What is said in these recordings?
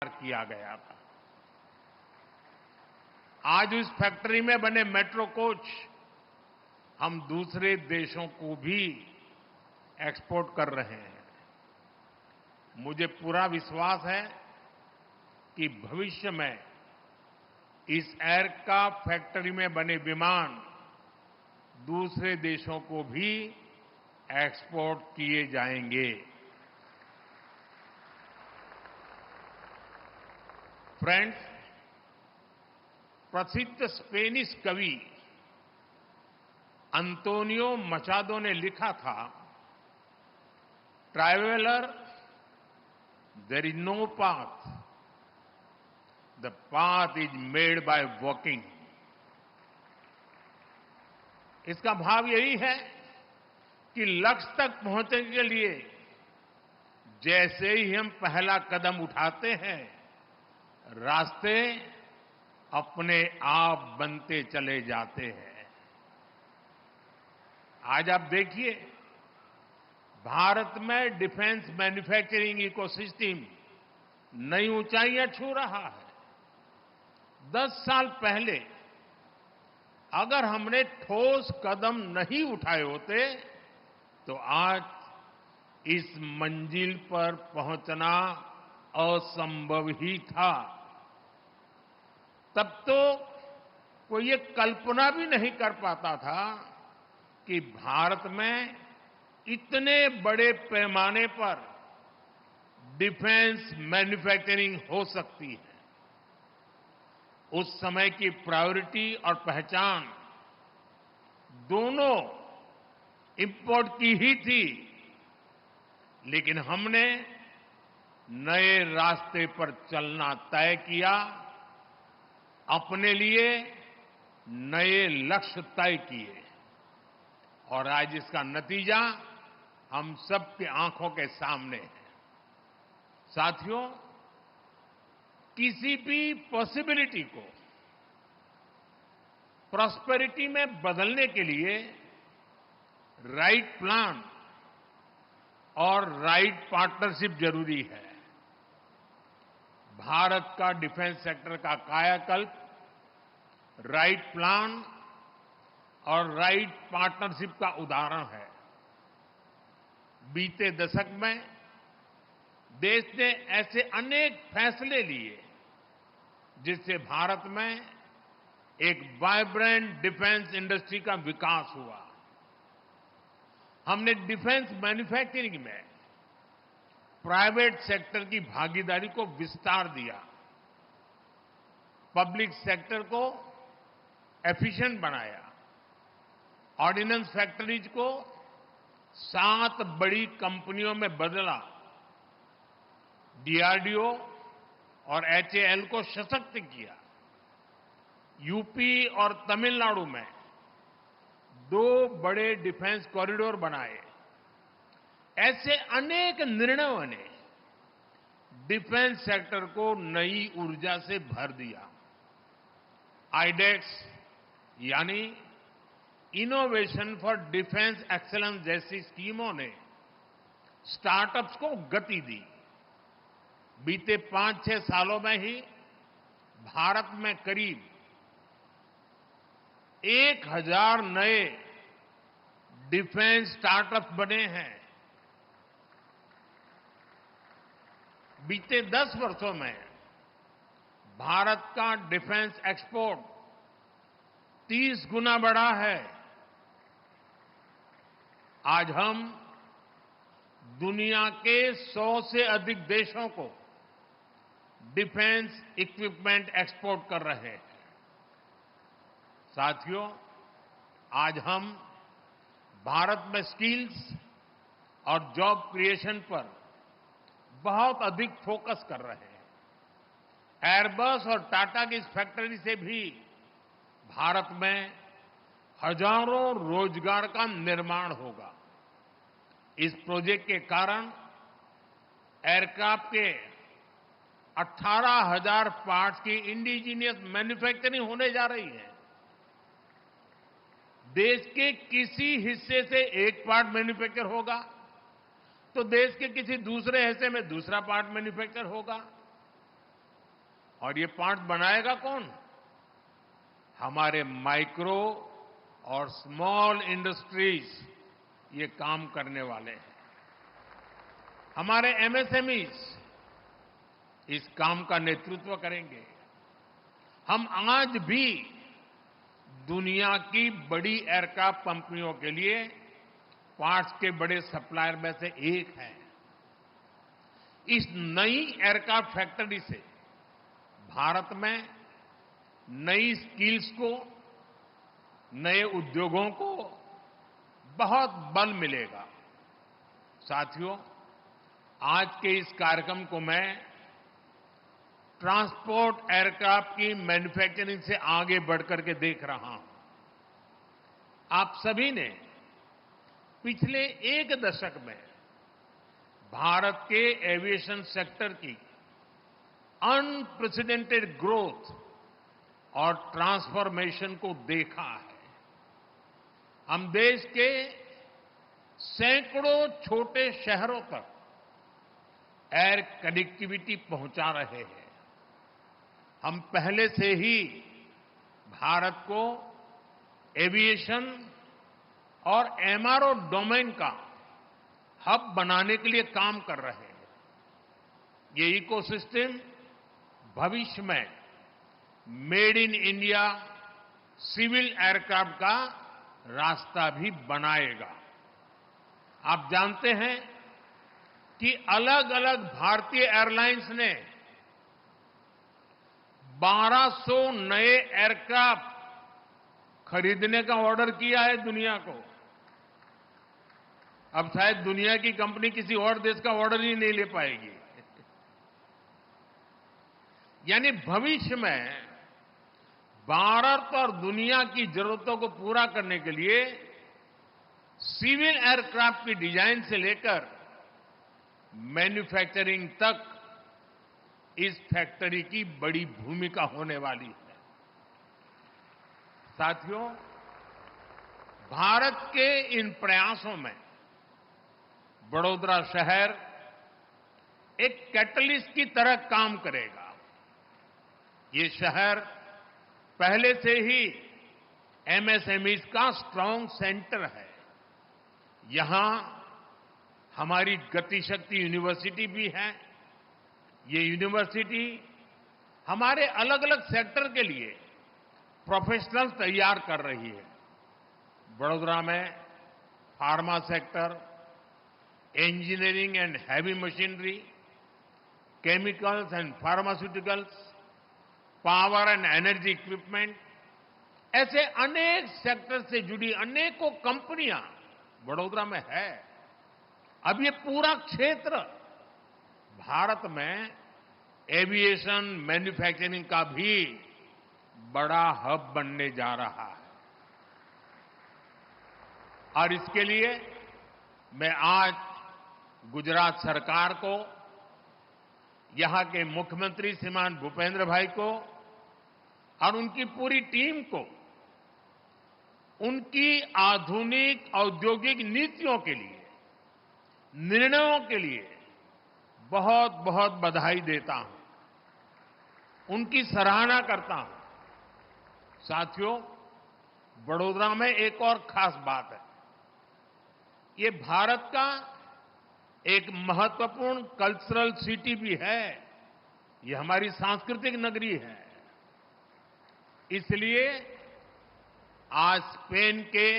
किया गया था। आज उस फैक्ट्री में बने मेट्रो कोच हम दूसरे देशों को भी एक्सपोर्ट कर रहे हैं। मुझे पूरा विश्वास है कि भविष्य में इस एयरक्राफ्ट फैक्ट्री में बने विमान दूसरे देशों को भी एक्सपोर्ट किए जाएंगे। फ्रेंड्स, प्रसिद्ध स्पेनिश कवि अंतोनियो मचादो ने लिखा था, traveller, there is no path, the path is made by walking. इसका भाव यही है कि लक्ष्य तक पहुंचने के लिए जैसे ही हम पहला कदम उठाते हैं, रास्ते अपने आप बनते चले जाते हैं। आज आप देखिए, भारत में डिफेंस मैन्युफैक्चरिंग इकोसिस्टम नई ऊंचाइयां छू रहा है। 10 साल पहले अगर हमने ठोस कदम नहीं उठाए होते तो आज इस मंजिल पर पहुंचना असंभव ही था। तब तो कोई ये कल्पना भी नहीं कर पाता था कि भारत में इतने बड़े पैमाने पर डिफेंस मैन्युफैक्चरिंग हो सकती है। उस समय की प्रायोरिटी और पहचान दोनों इंपोर्ट की ही थी, लेकिन हमने नए रास्ते पर चलना तय किया, अपने लिए नए लक्ष्य तय किए और आज इसका नतीजा हम सबकी आंखों के सामने है। साथियों, किसी भी पॉसिबिलिटी को प्रॉस्पेरिटी में बदलने के लिए राइट प्लान और राइट पार्टनरशिप जरूरी है। भारत का डिफेंस सेक्टर का कायाकल्प राइट प्लान और राइट पार्टनरशिप का उदाहरण है। बीते दशक में देश ने ऐसे अनेक फैसले लिए जिससे भारत में एक वाइब्रेंट डिफेंस इंडस्ट्री का विकास हुआ। हमने डिफेंस मैन्युफैक्चरिंग में प्राइवेट सेक्टर की भागीदारी को विस्तार दिया, पब्लिक सेक्टर को एफिशिएंट बनाया, ऑर्डिनेंस फैक्ट्रीज को 7 बड़ी कंपनियों में बदला, डीआरडीओ और एचएएल को सशक्त किया, यूपी और तमिलनाडु में 2 बड़े डिफेंस कॉरिडोर बनाए। ऐसे अनेक निर्णयों ने डिफेंस सेक्टर को नई ऊर्जा से भर दिया। आईडेक्स यानी इनोवेशन फॉर डिफेंस एक्सीलेंस जैसी स्कीमों ने स्टार्टअप्स को गति दी। बीते 5-6 सालों में ही भारत में करीब 1000 नए डिफेंस स्टार्टअप्स बने हैं। बीते 10 वर्षों में भारत का डिफेंस एक्सपोर्ट 30 गुना बढ़ा है। आज हम दुनिया के 100 से अधिक देशों को डिफेंस इक्विपमेंट एक्सपोर्ट कर रहे हैं। साथियों, आज हम भारत में स्किल्स और जॉब क्रिएशन पर बहुत अधिक फोकस कर रहे हैं। एयरबस और टाटा की इस फैक्ट्री से भी भारत में हजारों रोजगार का निर्माण होगा। इस प्रोजेक्ट के कारण एयरक्राफ्ट के 18,000 पार्ट्स की इंडिजीनियस मैन्युफैक्चरिंग होने जा रही है। देश के किसी हिस्से से एक पार्ट मैन्युफैक्चर होगा तो देश के किसी दूसरे हिस्से में दूसरा पार्ट मैन्युफैक्चर होगा। और ये पार्ट बनाएगा कौन? हमारे माइक्रो और स्मॉल इंडस्ट्रीज ये काम करने वाले हैं। हमारे एमएसएमईज इस काम का नेतृत्व करेंगे। हम आज भी दुनिया की बड़ी एयरक्राफ्ट कंपनियों के लिए पार्ट्स के बड़े सप्लायर में से एक है। इस नई एयरक्राफ्ट फैक्ट्री से भारत में नई स्किल्स को, नए उद्योगों को बहुत बल मिलेगा। साथियों, आज के इस कार्यक्रम को मैं ट्रांसपोर्ट एयरक्राफ्ट की मैन्युफैक्चरिंग से आगे बढ़कर के देख रहा हूं। आप सभी ने पिछले एक दशक में भारत के एविएशन सेक्टर की अनप्रेसिडेंटेड ग्रोथ और ट्रांसफॉर्मेशन को देखा है। हम देश के सैकड़ों छोटे शहरों तक एयर कनेक्टिविटी पहुंचा रहे हैं। हम पहले से ही भारत को एविएशन और एमआरओ डोमेन का हब बनाने के लिए काम कर रहे हैं। ये इकोसिस्टम भविष्य में made in India civil aircraft का रास्ता भी बनाएगा। आप जानते हैं कि अलग अलग भारतीय एयरलाइंस ने 1200 नए एयरक्राफ्ट खरीदने का ऑर्डर किया है दुनिया को। अब शायद दुनिया की कंपनी किसी और देश का ऑर्डर ही नहीं ले पाएगी। यानी भविष्य में भारत और दुनिया की जरूरतों को पूरा करने के लिए सिविल एयरक्राफ्ट की डिजाइन से लेकर मैन्युफैक्चरिंग तक इस फैक्ट्री की बड़ी भूमिका होने वाली है। साथियों, भारत के इन प्रयासों में वडोदरा शहर एक कैटलिस्ट की तरह काम करेगा। ये शहर पहले से ही एमएसएमईज का स्ट्रांग सेंटर है। यहां हमारी गतिशक्ति यूनिवर्सिटी भी है। ये यूनिवर्सिटी हमारे अलग अलग सेक्टर के लिए प्रोफेशनल्स तैयार कर रही है। वडोदरा में pharma sector, engineering and heavy machinery, chemicals and pharmaceuticals, power and energy equipment, ऐसे अनेक सेक्टर से जुड़ी अनेकों कंपनियां वडोदरा में है। अब ये पूरा क्षेत्र भारत में एविएशन मैन्युफैक्चरिंग का भी बड़ा हब बनने जा रहा है। और इसके लिए मैं आज गुजरात सरकार को, यहां के मुख्यमंत्री श्रीमान भूपेंद्र भाई को और उनकी पूरी टीम को उनकी आधुनिक औद्योगिक नीतियों के लिए, निर्णयों के लिए बहुत बहुत बधाई देता हूं, उनकी सराहना करता हूं। साथियों, वडोदरा में एक और खास बात है। ये भारत का एक महत्वपूर्ण कल्चरल सिटी भी है। ये हमारी सांस्कृतिक नगरी है। इसलिए आज स्पेन के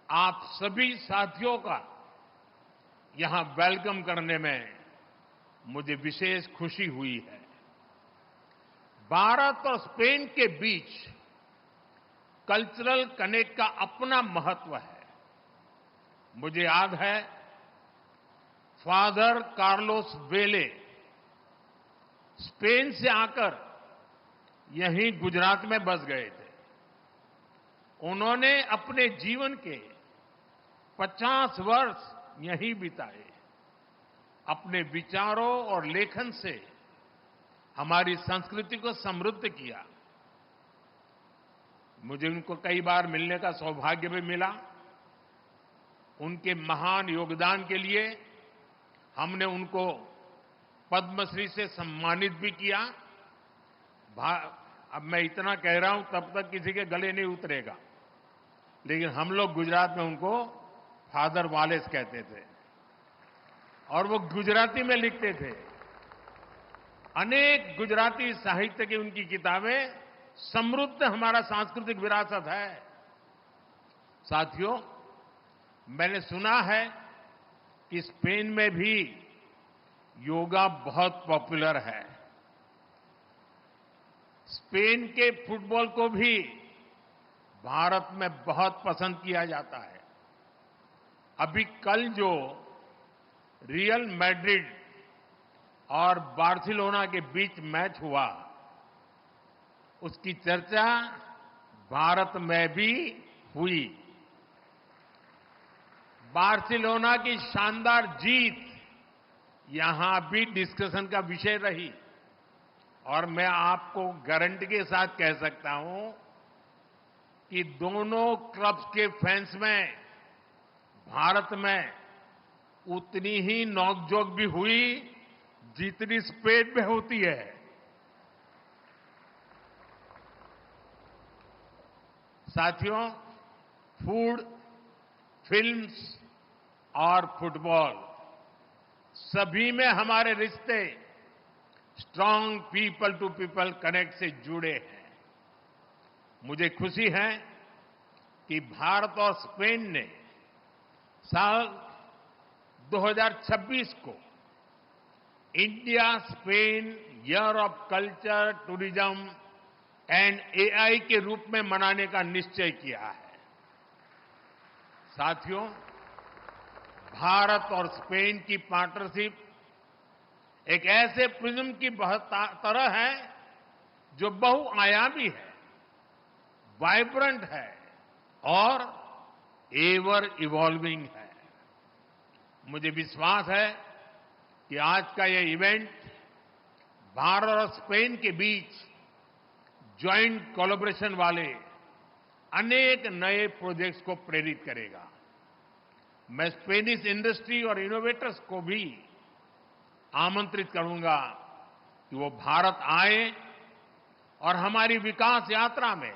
आप सभी साथियों का यहां वेलकम करने में मुझे विशेष खुशी हुई है। भारत और स्पेन के बीच कल्चरल कनेक्ट का अपना महत्व है। मुझे याद है, फादर कार्लोस वेले स्पेन से आकर यहीं गुजरात में बस गए थे। उन्होंने अपने जीवन के 50 वर्ष यहीं बिताए। अपने विचारों और लेखन से हमारी संस्कृति को समृद्ध किया। मुझे उनको कई बार मिलने का सौभाग्य भी मिला। उनके महान योगदान के लिए हमने उनको पद्मश्री से सम्मानित भी किया अब मैं इतना कह रहा हूं तब तक किसी के गले नहीं उतरेगा, लेकिन हम लोग गुजरात में उनको फादर वालेस कहते थे और वो गुजराती में लिखते थे। अनेक गुजराती साहित्य की उनकी किताबें समृद्ध हमारा सांस्कृतिक विरासत है। साथियों, मैंने सुना है कि स्पेन में भी योगा बहुत पॉपुलर है। स्पेन के फुटबॉल को भी भारत में बहुत पसंद किया जाता है। अभी कल जो रियल मैड्रिड और बार्सिलोना के बीच मैच हुआ, उसकी चर्चा भारत में भी हुई। बार्सिलोना की शानदार जीत यहां भी डिस्कशन का विषय रही और मैं आपको गारंटी के साथ कह सकता हूं कि दोनों क्लब्स के फैंस में भारत में उतनी ही नोकझोंक भी हुई जितनी स्पेन में होती है। साथियों, फूड, फिल्म्स और फुटबॉल सभी में हमारे रिश्ते strong people to people connect से जुड़े हैं। मुझे खुशी है कि भारत और स्पेन ने साल 2026 को India Spain year of culture, tourism and AI के रूप में मनाने का निश्चय किया है। साथियों, भारत और स्पेन की पार्टनरशिप एक ऐसे प्रिज्म की तरह है जो बहुआयामी है, वाइब्रेंट है और एवर इवॉल्विंग है। मुझे विश्वास है कि आज का ये इवेंट भारत और स्पेन के बीच ज्वाइंट कोलैबोरेशन वाले अनेक नए प्रोजेक्ट्स को प्रेरित करेगा। मैं स्पेनिश इंडस्ट्री और इनोवेटर्स को भी आमंत्रित करूंगा कि वो भारत आए और हमारी विकास यात्रा में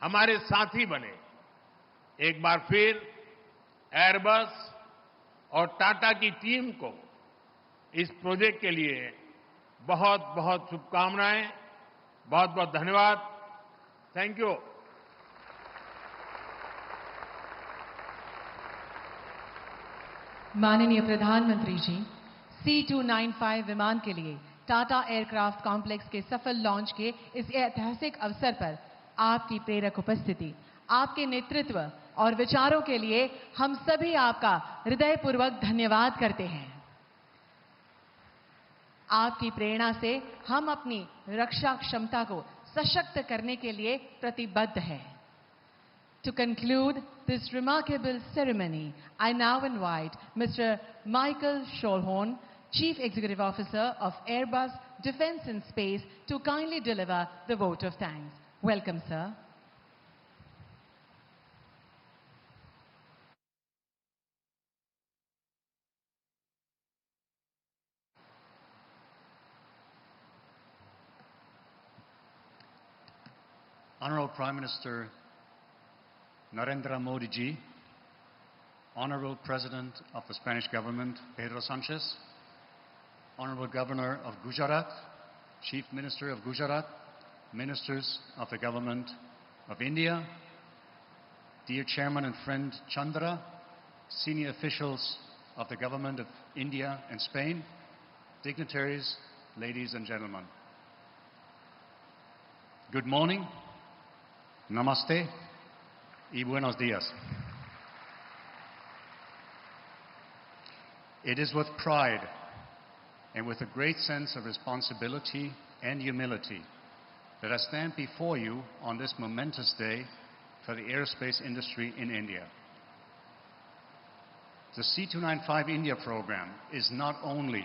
हमारे साथी बने। एक बार फिर एयरबस और टाटा की टीम को इस प्रोजेक्ट के लिए बहुत बहुत शुभकामनाएं, बहुत बहुत धन्यवाद। Thank you. माननीय प्रधानमंत्री जी, C295 विमान के लिए टाटा एयरक्राफ्ट कॉम्प्लेक्स के सफल लॉन्च के इस ऐतिहासिक अवसर पर आपकी प्रेरक उपस्थिति, आपके नेतृत्व और विचारों के लिए हम सभी आपका हृदयपूर्वक धन्यवाद करते हैं। आपकी प्रेरणा से हम अपनी रक्षा क्षमता को सशक्त करने के लिए प्रतिबद्ध हैं। To conclude this remarkable ceremony, I now invite Mr. Michael Scholhorn, Chief Executive Officer of Airbus Defence and Space, to kindly deliver the vote of thanks. Welcome, sir. Honorable Prime Minister Narendra Modi ji, Honorable President of the Spanish Government, Pedro Sanchez, Honorable Governor of Gujarat, Chief Minister of Gujarat, Ministers of the Government of India, dear Chairman and friend Chandra, senior officials of the Government of India and Spain, dignitaries, ladies and gentlemen. Good morning, namaste, y buenos días. It is with pride and with a great sense of responsibility and humility that I stand before you on this momentous day for the aerospace industry in India. The C295 India program is not only